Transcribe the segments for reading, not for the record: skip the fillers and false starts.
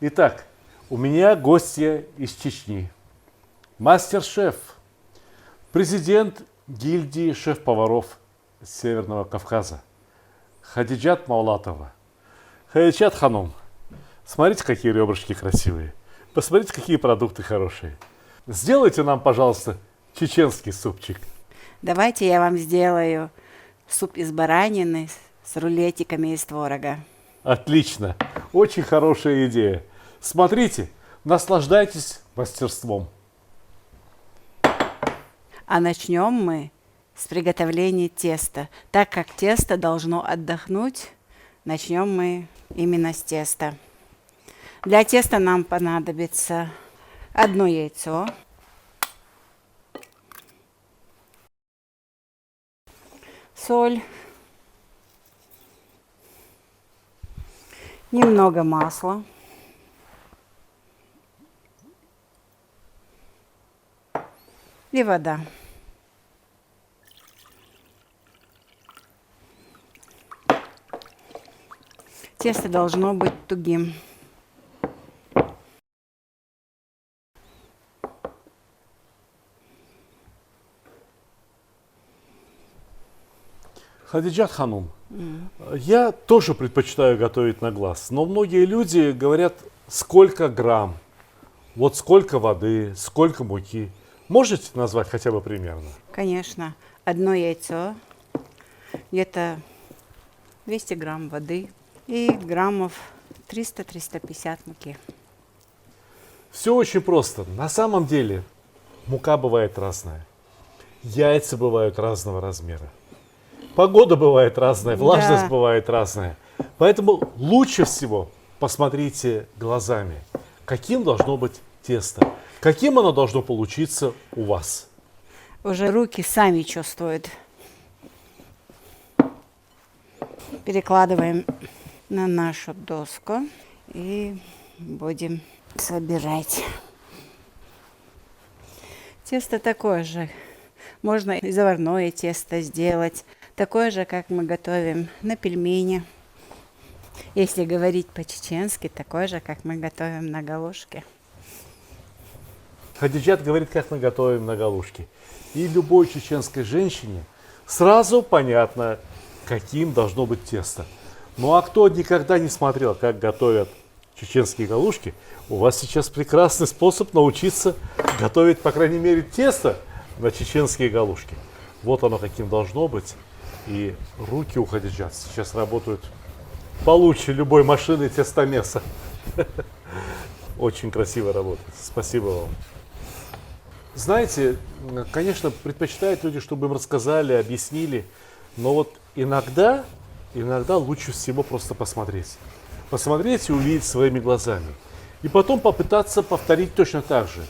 Итак, у меня гостья из Чечни. Мастер-шеф, президент гильдии шеф-поваров Северного Кавказа. Хадиджат Маулатова. Хадиджат Ханум, смотрите, какие ребрышки красивые. Посмотрите, какие продукты хорошие. Сделайте нам, пожалуйста, чеченский супчик. Давайте я вам сделаю суп из баранины с рулетиками из творога. Отлично. Очень хорошая идея. Смотрите, наслаждайтесь мастерством. А начнем мы с приготовления теста. Так как тесто должно отдохнуть, начнем мы именно с теста. Для теста нам понадобится 1 яйцо, соль, немного масла, и вода. Тесто должно быть тугим. Хадиджат Ханум, я тоже предпочитаю готовить на глаз, но многие люди говорят, сколько грамм, вот сколько воды, сколько муки. Можете назвать хотя бы примерно? Конечно, 1 яйцо, где-то 200 грамм воды и граммов 300-350 муки. Все очень просто. На самом деле мука бывает разная, яйца бывают разного размера, погода бывает разная, влажность бывает разная. Поэтому лучше всего посмотрите глазами, каким должно быть тесто, каким оно должно получиться у вас. Уже руки сами чувствуют. Перекладываем на нашу доску и будем собирать. Тесто такое же. Можно и заварное тесто сделать. Такое же, как мы готовим на пельмени. Если говорить по-чеченски, такое же, как мы готовим на галушке. Хадиджат говорит, как мы готовим на галушке. И любой чеченской женщине сразу понятно, каким должно быть тесто. Ну а кто никогда не смотрел, как готовят чеченские галушки, у вас сейчас прекрасный способ научиться готовить, по крайней мере, тесто на чеченские галушки. Вот оно каким должно быть. И руки у Хадиджат сейчас работают получше любой машины тестомеса. Очень красиво работает. Спасибо вам. Знаете, конечно, предпочитают люди, чтобы им рассказали, объяснили, но вот иногда лучше всего просто посмотреть. Посмотреть и увидеть своими глазами. И потом попытаться повторить точно так же.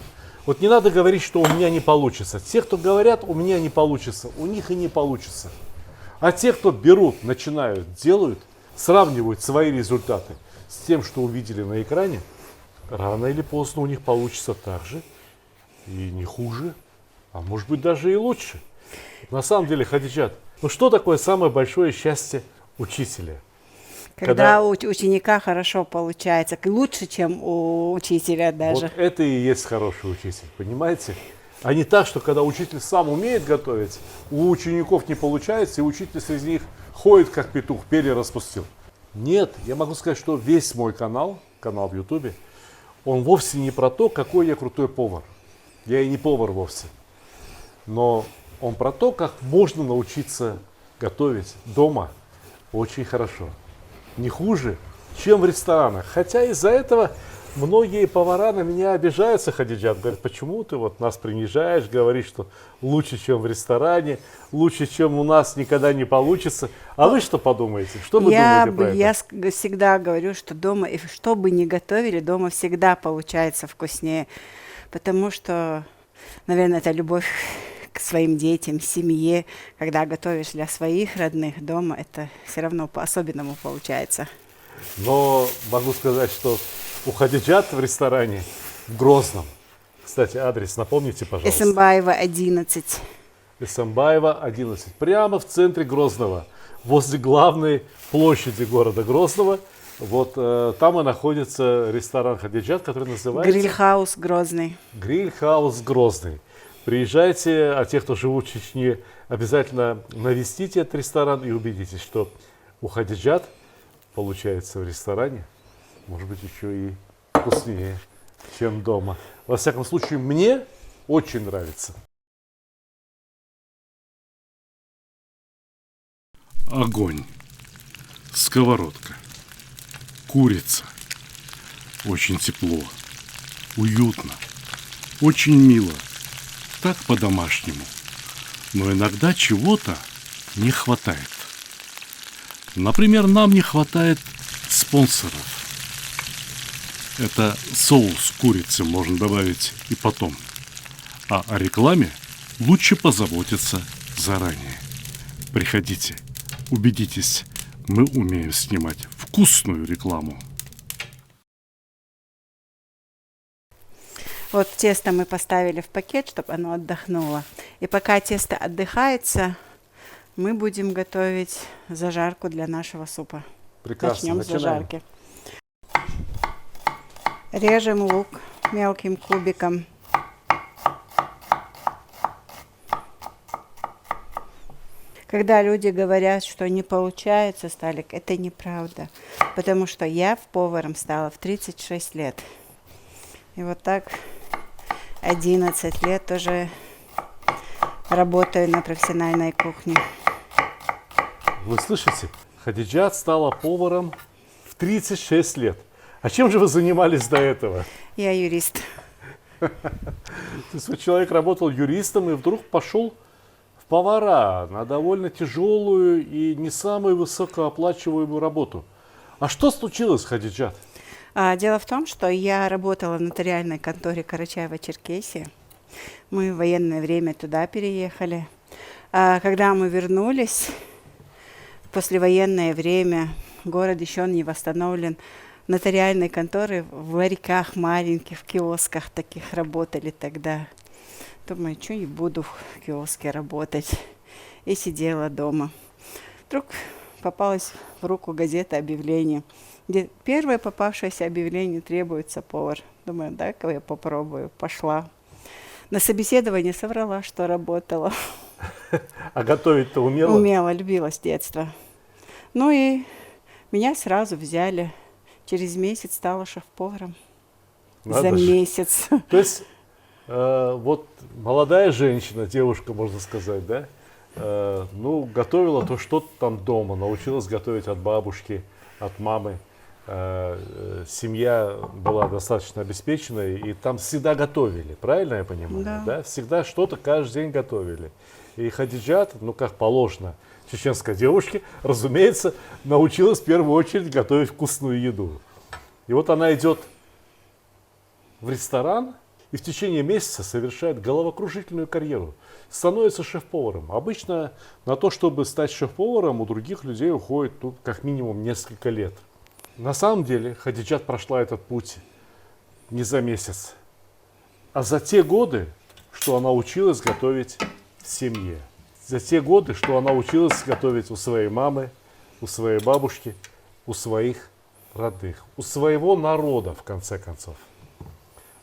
Вот не надо говорить, что у меня не получится. Те, кто говорят, у меня не получится, у них и не получится. А те, кто берут, начинают, делают, сравнивают свои результаты с тем, что увидели на экране, рано или поздно у них получится так же и не хуже, а может быть даже и лучше. На самом деле, Хадиджат, ну что такое самое большое счастье учителя? Когда у ученика хорошо получается, лучше, чем у учителя даже. Вот это и есть хороший учитель, понимаете? А не так, что когда учитель сам умеет готовить, у учеников не получается, и учитель среди них ходит как петух, перья распустил. Нет, я могу сказать, что весь мой канал в Ютубе, он вовсе не про то, какой я крутой повар. Я и не повар вовсе. Но он про то, как можно научиться готовить дома очень хорошо. Не хуже, чем в ресторанах. Хотя из-за этого многие повара на меня обижаются, Хадиджат. Говорят, почему ты вот нас принижаешь, говоришь, что лучше, чем в ресторане, лучше, чем у нас никогда не получится. А вы что подумаете? Что вы думаете про это? Я всегда говорю, что дома, и что бы ни готовили, дома всегда получается вкуснее. Потому что, наверное, это любовь к своим детям, семье. Когда готовишь для своих родных дома, это все равно по-особенному получается. Но могу сказать, что у Хадиджат в ресторане в Грозном. Кстати, адрес напомните, пожалуйста. Эсэмбаева, 11. Эсэмбаева, 11. Прямо в центре Грозного. возле главной площади города Грозного. Вот там и находится ресторан Хадиджат, который называется Гриль-хаус Грозный. Гриль-хаус Грозный. Приезжайте, а те, кто живут в Чечне, обязательно навестите этот ресторан и убедитесь, что у Хадиджат получается в ресторане, может быть, еще и вкуснее, чем дома. Во всяком случае, мне очень нравится. Огонь, сковородка, курица. Очень тепло, уютно, очень мило, так по-домашнему. Но иногда чего-то не хватает. Например, нам не хватает спонсоров. Это соус курицы можно добавить и потом. А о рекламе лучше позаботиться заранее. Приходите, убедитесь, мы умеем снимать вкусную рекламу. Вот тесто мы поставили в пакет, чтобы оно отдохнуло. И пока тесто отдыхается, мы будем готовить зажарку для нашего супа. Прекрасно, Начнем с начинаем. зажарки. Режем лук мелким кубиком. Когда люди говорят, что не получается, Сталик, это неправда. Потому что я поваром стала в 36 лет. И вот так 11 лет тоже работаю на профессиональной кухне. Вы слышите? Хадиджат стала поваром в 36 лет. А чем же вы занимались до этого? Я юрист. То есть вот человек работал юристом и вдруг пошел в повара на довольно тяжелую и не самую высокооплачиваемую работу. А что случилось, Хадиджат? Дело в том, что я работала в нотариальной конторе Карачаево-Черкесии. Мы в военное время туда переехали. Когда мы вернулись, в послевоенное время, город еще не восстановлен, нотариальные конторы в ларьках маленьких, в киосках таких работали тогда. Думаю, что не буду в киоске работать. И сидела дома. Вдруг попалась в руку газета объявление, где первое попавшееся объявление требуется повар. Думаю, дай-ка я попробую. Пошла. На собеседование соврала, что работала. А готовить-то умела? Умела, любила с детства. Ну и меня сразу взяли. Через месяц стала шеф-поваром. Надо За же. месяц. То есть вот молодая женщина, девушка, можно сказать, да? Ну, готовила то что-то там дома, научилась готовить от бабушки, от мамы. Семья была достаточно обеспеченной, и там всегда готовили, правильно я понимаю? Да. Всегда что-то каждый день готовили. И Хадиджат, ну как положено, чеченской девушке, разумеется, научилась в первую очередь готовить вкусную еду. И вот она идет в ресторан и в течение месяца совершает головокружительную карьеру. Становится шеф-поваром. Обычно на то, чтобы стать шеф-поваром, у других людей уходит как минимум несколько лет. На самом деле Хадиджат прошла этот путь не за месяц, а за те годы, что она училась готовить в семье. За те годы, что она училась готовить у своей мамы, у своей бабушки, у своих родных, у своего народа, в конце концов.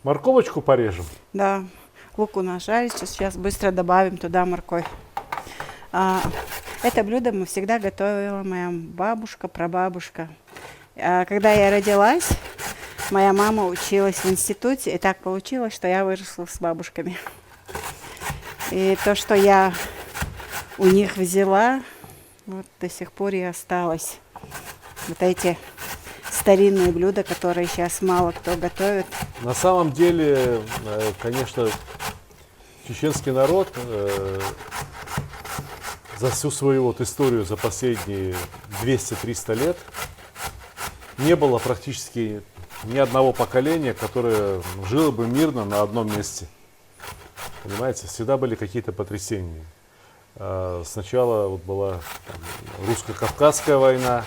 Морковочку порежем. Да, лук у нас жарится, сейчас быстро добавим туда морковь. Это блюдо мы всегда готовила моя бабушка, прабабушка. Когда я родилась, моя мама училась в институте, и так получилось, что я выросла с бабушками. И то, что я у них взяла, вот до сих пор и осталось. Вот эти старинные блюда, которые сейчас мало кто готовит. На самом деле, конечно, чеченский народ за всю свою вот историю, за последние 200-300 лет, не было практически ни одного поколения, которое жило бы мирно на одном месте. Понимаете, всегда были какие-то потрясения. Сначала вот была русско-кавказская война,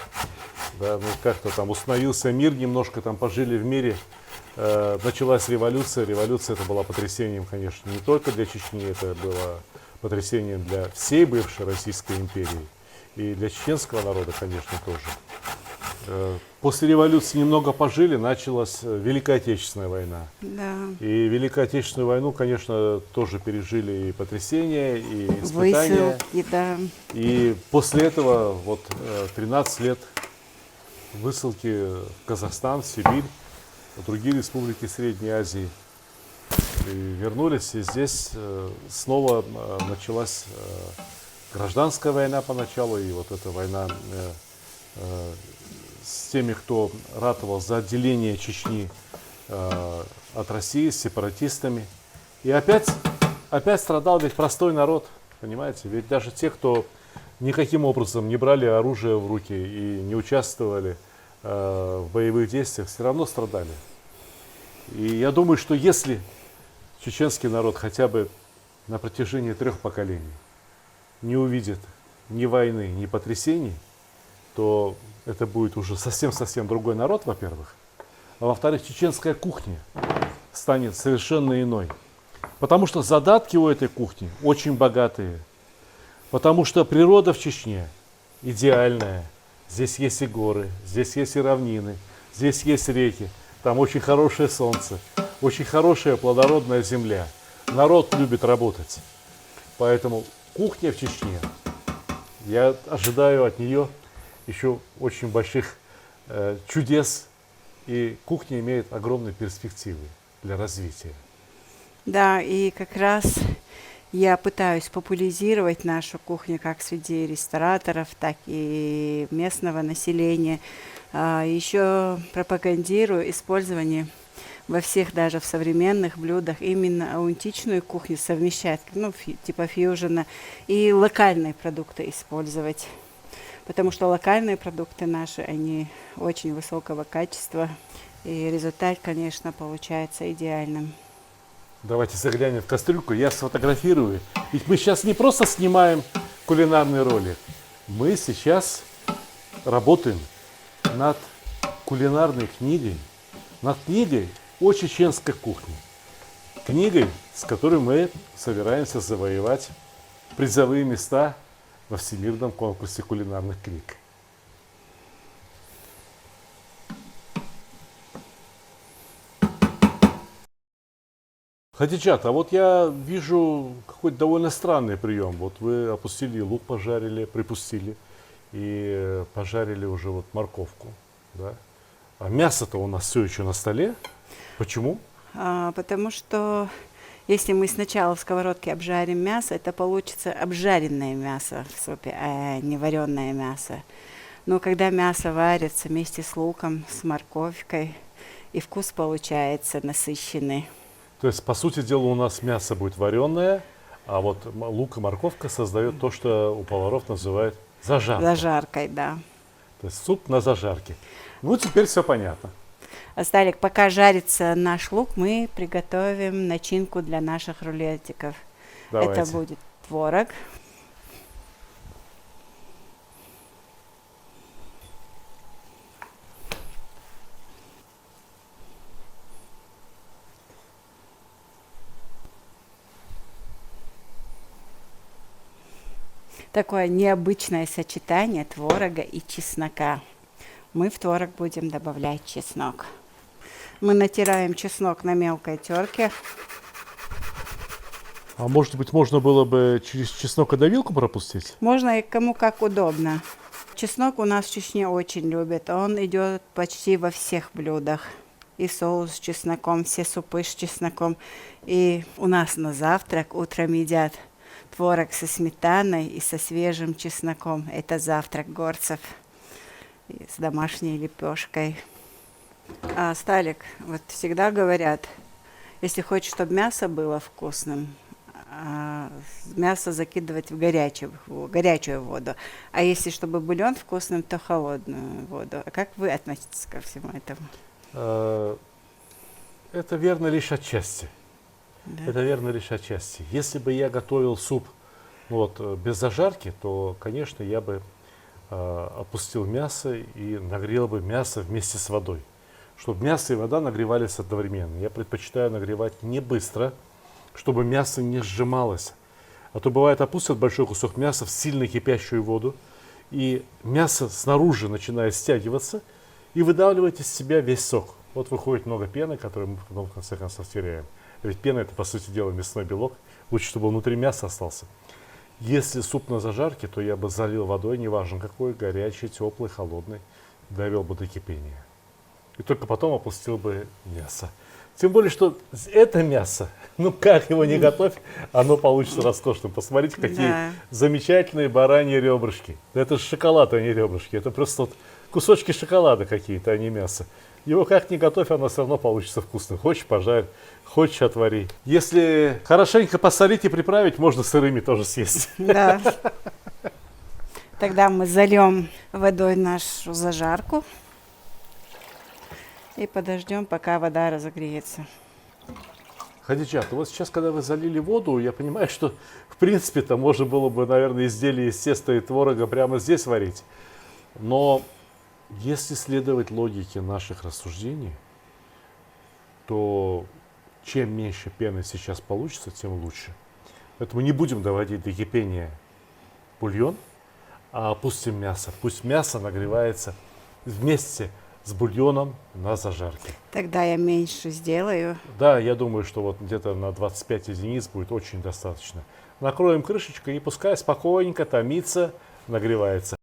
да, ну как-то там установился мир, немножко там пожили в мире. Началась революция. Революция это была потрясением, конечно, не только для Чечни, это было потрясением для всей бывшей Российской империи. и для чеченского народа, конечно, тоже. После революции немного пожили, началась Великая Отечественная война. Да. И Великую Отечественную войну, конечно, тоже пережили и потрясения, и испытания. Высылки, да. И после этого вот 13 лет высылки в Казахстан, в Сибирь, в другие республики Средней Азии. И вернулись, и здесь снова началась гражданская война поначалу, и вот эта война с теми, кто ратовал за отделение Чечни от России, с сепаратистами. И опять страдал ведь простой народ, понимаете? Ведь даже те, кто никаким образом не брали оружие в руки и не участвовали в боевых действиях, все равно страдали. И я думаю, что если чеченский народ хотя бы на протяжении 3 поколений не увидит ни войны, ни потрясений, то это будет уже совсем-совсем другой народ, во-первых. А во-вторых, чеченская кухня станет совершенно иной. Потому что задатки у этой кухни очень богатые. Потому что природа в Чечне идеальная. Здесь есть и горы, здесь есть и равнины, здесь есть реки. Там очень хорошее солнце, очень хорошая плодородная земля. Народ любит работать. Поэтому кухня в Чечне, я ожидаю от нее еще очень больших чудес. И кухня имеет огромные перспективы для развития. Да, и как раз я пытаюсь популяризировать нашу кухню как среди рестораторов, так и местного населения. Еще пропагандирую использование во всех, даже в современных блюдах, именно аутентичную кухню совмещать, ну, типа фьюжена, и локальные продукты использовать. Потому что локальные продукты наши, они очень высокого качества, и результат, конечно, получается идеальным. Давайте заглянем в кастрюльку, я сфотографирую. Ведь мы сейчас не просто снимаем кулинарный ролик, мы сейчас работаем над кулинарной книгой, над книгой о чеченской кухне. Книгой, с которой мы собираемся завоевать призовые места во Всемирном конкурсе кулинарных книг. Хадиджат, а вот я вижу какой-то довольно странный прием. Вот вы опустили лук, пожарили, припустили и пожарили уже вот морковку. Да? А мясо-то у нас все еще на столе. Почему? Потому что если мы сначала в сковородке обжарим мясо, это получится обжаренное мясо в супе, а не вареное мясо. Но когда мясо варится вместе с луком, с морковкой, и вкус получается насыщенный. То есть, по сути дела, у нас мясо будет вареное, а вот лук и морковка создают то, что у поваров называют зажаркой. Зажаркой, да. То есть суп на зажарке. Ну, теперь все понятно. Сталик, пока жарится наш лук, мы приготовим начинку для наших рулетиков. Давайте. Это будет творог. Такое необычное сочетание творога и чеснока. Мы в творог будем добавлять чеснок. Мы натираем чеснок на мелкой терке. А может быть, можно было бы через чеснокодавилку пропустить? Можно и кому как удобно. Чеснок у нас в Чечне очень любят. Он идет почти во всех блюдах. И соус с чесноком, все супы с чесноком. И у нас на завтрак утром едят творог со сметаной и со свежим чесноком. Это завтрак горцев. И с домашней лепешкой. Сталик, вот всегда говорят, если хочешь, чтобы мясо было вкусным, мясо закидывать в горячую воду. А если чтобы бульон вкусным, то холодную воду. А как вы относитесь ко всему этому? Это верно лишь отчасти. Да. Это верно лишь отчасти. Если бы я готовил суп без зажарки, то, конечно, я бы опустил мясо и нагрел бы мясо вместе с водой. Чтобы мясо и вода нагревались одновременно. Я предпочитаю нагревать не быстро, чтобы мясо не сжималось. А то бывает, опустят большой кусок мяса в сильно кипящую воду, и мясо снаружи начинает стягиваться и выдавливать из себя весь сок. Вот выходит много пены, которую мы потом в конце концов теряем. Ведь пена это, по сути дела, мясной белок. Лучше, чтобы он внутри мяса остался. Если суп на зажарке, то я бы залил водой, неважно какой, горячий, теплый, холодный, довел бы до кипения. И только потом опустил бы мясо. Тем более, что это мясо, ну как его не готовь, оно получится роскошным. Посмотрите, какие замечательные бараньи ребрышки. Это же шоколад, а не ребрышки. Это просто вот кусочки шоколада какие-то, а не мясо. Его как ни готовь, оно все равно получится вкусным. Хочешь пожарь, хочешь отвари. Если хорошенько посолить и приправить, можно сырыми тоже съесть. Да. Тогда мы зальем водой нашу зажарку и подождем, пока вода разогреется. Хадиджат, вот сейчас, когда вы залили воду, я понимаю, что в принципе-то можно было бы, наверное, изделие из теста и творога прямо здесь варить. Но если следовать логике наших рассуждений, то чем меньше пены сейчас получится, тем лучше. Поэтому не будем доводить до кипения бульон, а опустим мясо. Пусть мясо нагревается вместе с бульоном на зажарке. Тогда я меньше сделаю. Да, я думаю, что вот где-то на 25 единиц будет очень достаточно. Накроем крышечкой и пускай спокойненько томится, нагревается.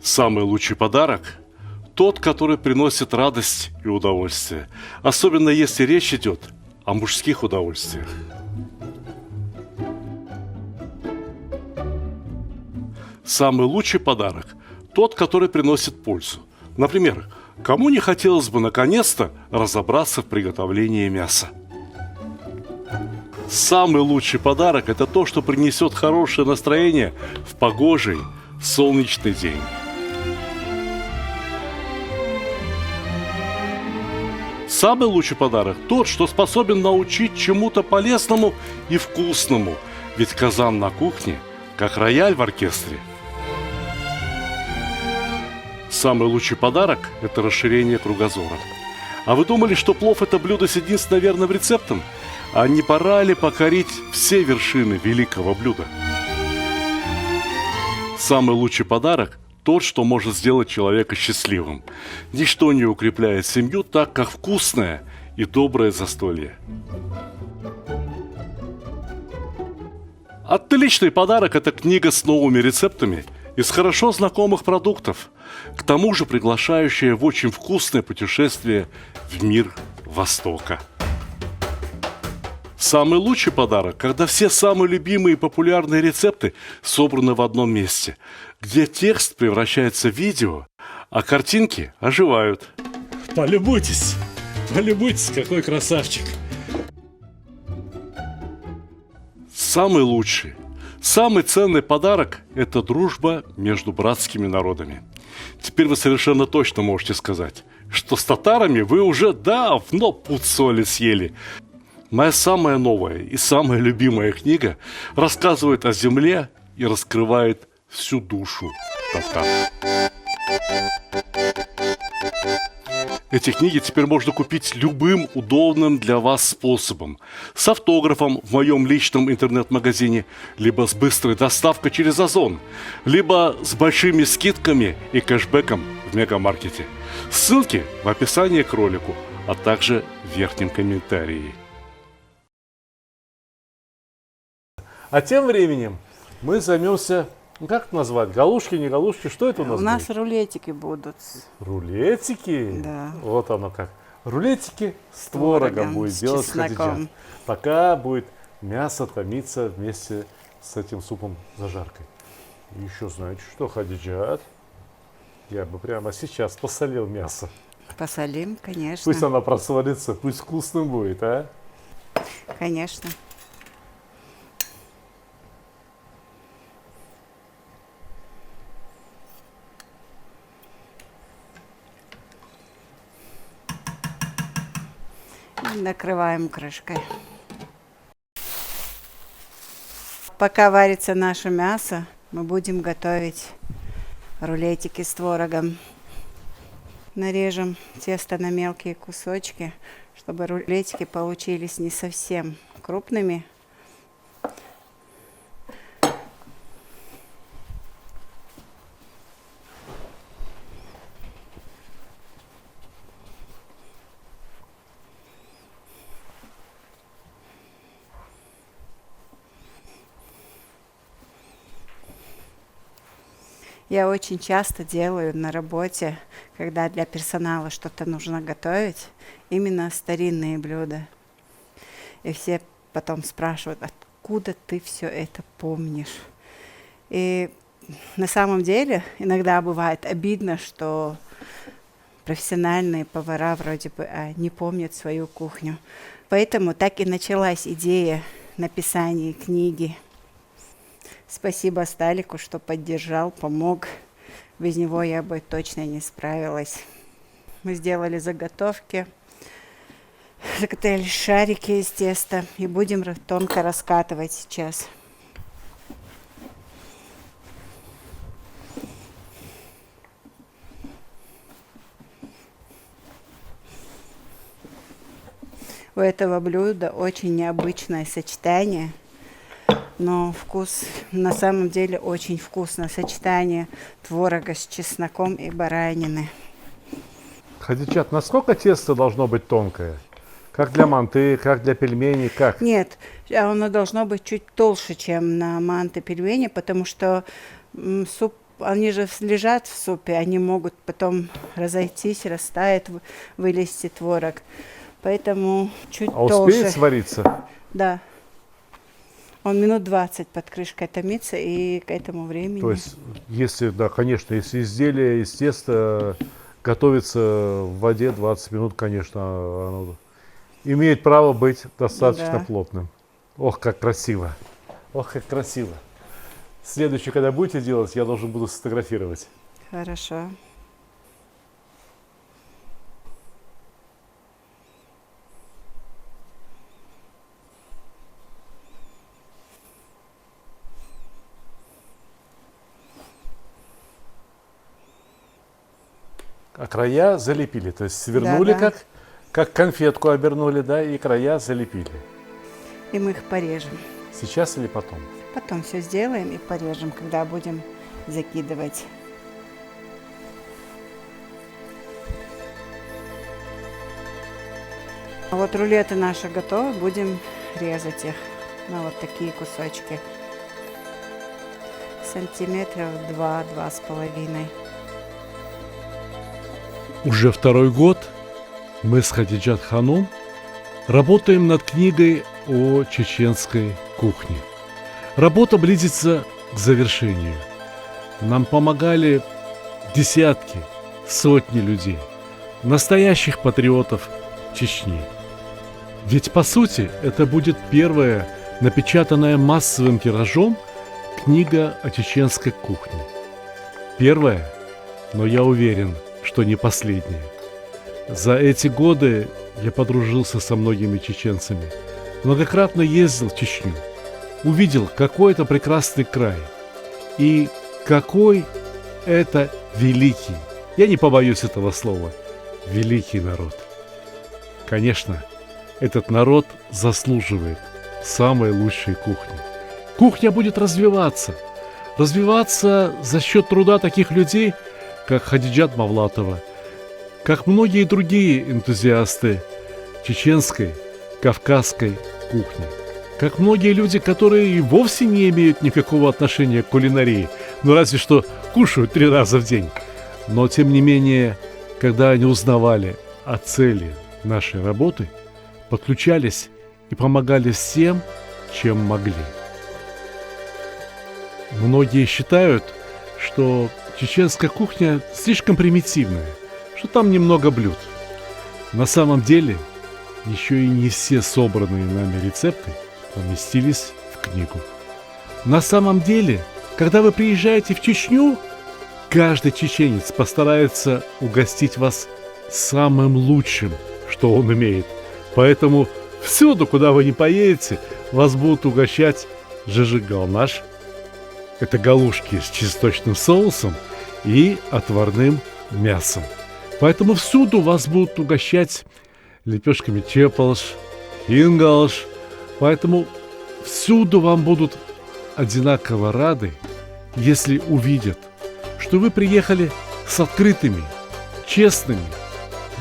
Самый лучший подарок – тот, который приносит радость и удовольствие. Особенно если речь идет о мужских удовольствиях. Самый лучший подарок – тот, который приносит пользу. Например, кому не хотелось бы наконец-то разобраться в приготовлении мяса? Самый лучший подарок – это то, что принесет хорошее настроение в погожий, солнечный день. Самый лучший подарок – тот, что способен научить чему-то полезному и вкусному. Ведь казан на кухне, как рояль в оркестре. Самый лучший подарок – это расширение кругозора. А вы думали, что плов – это блюдо с единственно верным рецептом? А не пора ли покорить все вершины великого блюда? Самый лучший подарок – тот, что может сделать человека счастливым. Ничто не укрепляет семью так, как вкусное и доброе застолье. Отличный подарок – это книга с новыми рецептами из хорошо знакомых продуктов, к тому же приглашающая в очень вкусное путешествие в мир Востока. Самый лучший подарок, когда все самые любимые и популярные рецепты собраны в одном месте, где текст превращается в видео, а картинки оживают. Полюбуйтесь, какой красавчик. Самый лучший, самый ценный подарок – это дружба между братскими народами. Теперь вы совершенно точно можете сказать, что с татарами вы уже давно пуд соли съели. Моя самая новая и самая любимая книга рассказывает о земле и раскрывает всю душу татар. Эти книги теперь можно купить любым удобным для вас способом. С автографом в моем личном интернет-магазине, либо с быстрой доставкой через Озон, либо с большими скидками и кэшбэком в мегамаркете. Ссылки в описании к ролику, а также в верхнем комментарии. А тем временем мы займемся, как это назвать, галушки, не галушки, что это у нас У нас будет? рулетики будут. Рулетики? Да. Вот оно как. Рулетики с творогом будет с делать чесноком. Хадиджат. Пока будет мясо томиться вместе с этим супом зажаркой. И еще знаете что, Хадиджат? Я бы прямо сейчас посолил мясо. Посолим, конечно. Пусть оно просолится, пусть вкусным будет, а? Конечно. И накрываем крышкой. Пока варится наше мясо, мы будем готовить рулетики с творогом. Нарежем тесто на мелкие кусочки, чтобы рулетики получились не совсем крупными, Я очень часто делаю на работе, когда для персонала что-то нужно готовить, именно старинные блюда. И все потом спрашивают, откуда ты все это помнишь? И на самом деле иногда бывает обидно, что профессиональные повара вроде бы не помнят свою кухню. Поэтому так и началась идея написания книги. Спасибо Сталику, что поддержал, помог. Без него я бы точно не справилась. Мы сделали заготовки, закатали шарики из теста и будем тонко раскатывать сейчас. У этого блюда очень необычное сочетание, но вкус на самом деле очень вкусно. Сочетание творога с чесноком и баранины. Хадичат, насколько тесто должно быть тонкое? Как для манты, как для пельменей, как? Нет, оно должно быть чуть толще, чем на манты пельмени, потому что суп, они же лежат в супе, они могут потом разойтись, растает, вылезти творог. Поэтому чуть А толще. успеет свариться? Да. Он минут 20 под крышкой томится, и к этому времени... То есть, если, да, конечно, если изделие из теста готовится в воде 20 минут, конечно, оно имеет право быть достаточно Да. плотным. Ох, как красиво. Ох, как красиво. Следующее, когда будете делать, я должен буду сфотографировать. Хорошо. А края залепили, то есть свернули, Да-да. как конфетку обернули, да, и края залепили. И мы их порежем. Сейчас или потом? Потом все сделаем и порежем, когда будем закидывать. А вот рулеты наши готовы, будем резать их на вот такие кусочки. Сантиметров 2-2,5. Уже второй год мы с Хадиджат Ханум работаем над книгой о чеченской кухне. Работа близится к завершению. Нам помогали десятки, сотни людей, настоящих патриотов Чечни. Ведь по сути это будет первая напечатанная массовым тиражом книга о чеченской кухне. Первая, но я уверен, что не последняя. За эти годы я подружился со многими чеченцами, многократно ездил в Чечню, увидел, какой это прекрасный край и какой это великий, я не побоюсь этого слова, великий народ. Конечно, этот народ заслуживает самой лучшей кухни. Кухня будет развиваться за счет труда таких людей, как Хадиджат Мавлатова, как многие другие энтузиасты чеченской, кавказской кухни, как многие люди, которые и вовсе не имеют никакого отношения к кулинарии, ну разве что кушают 3 раза в день. Но тем не менее, когда они узнавали о цели нашей работы, подключались и помогали всем, чем могли. Многие считают, что чеченская кухня слишком примитивная, что там немного блюд. На самом деле, еще и не все собранные нами рецепты поместились в книгу. На самом деле, когда вы приезжаете в Чечню, каждый чеченец постарается угостить вас самым лучшим, что он умеет. Поэтому всюду, куда вы не поедете, вас будут угощать жижигалнаш. Это галушки с чесночным соусом и отварным мясом. Поэтому всюду вас будут угощать лепешками чепалш, хингалш. Поэтому всюду вам будут одинаково рады, если увидят, что вы приехали с открытыми, честными,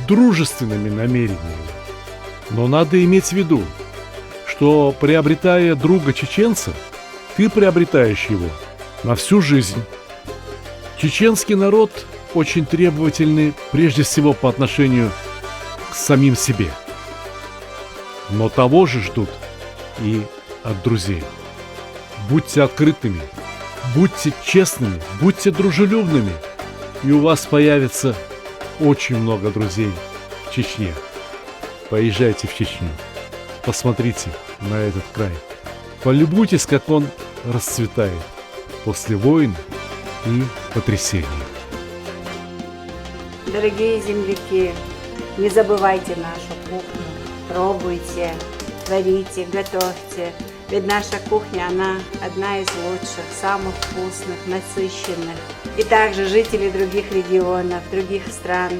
дружественными намерениями. Но надо иметь в виду, что приобретая друга чеченца, ты приобретаешь его на всю жизнь. Чеченский народ очень требовательный прежде всего по отношению к самим себе. Но того же ждут и от друзей. Будьте открытыми, будьте честными, будьте дружелюбными, и у вас появится очень много друзей в Чечне. Поезжайте в Чечню, посмотрите на этот край, полюбуйтесь, как он расцветает после войн и потрясений. Дорогие земляки, не забывайте нашу кухню, пробуйте, творите, готовьте. Ведь наша кухня, она одна из лучших, самых вкусных, насыщенных. И также жители других регионов, других стран,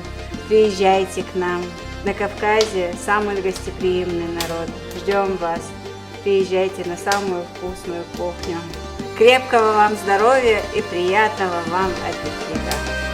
приезжайте к нам. На Кавказе самый гостеприимный народ. Ждем вас. Приезжайте на самую вкусную кухню. Крепкого вам здоровья и приятного вам аппетита!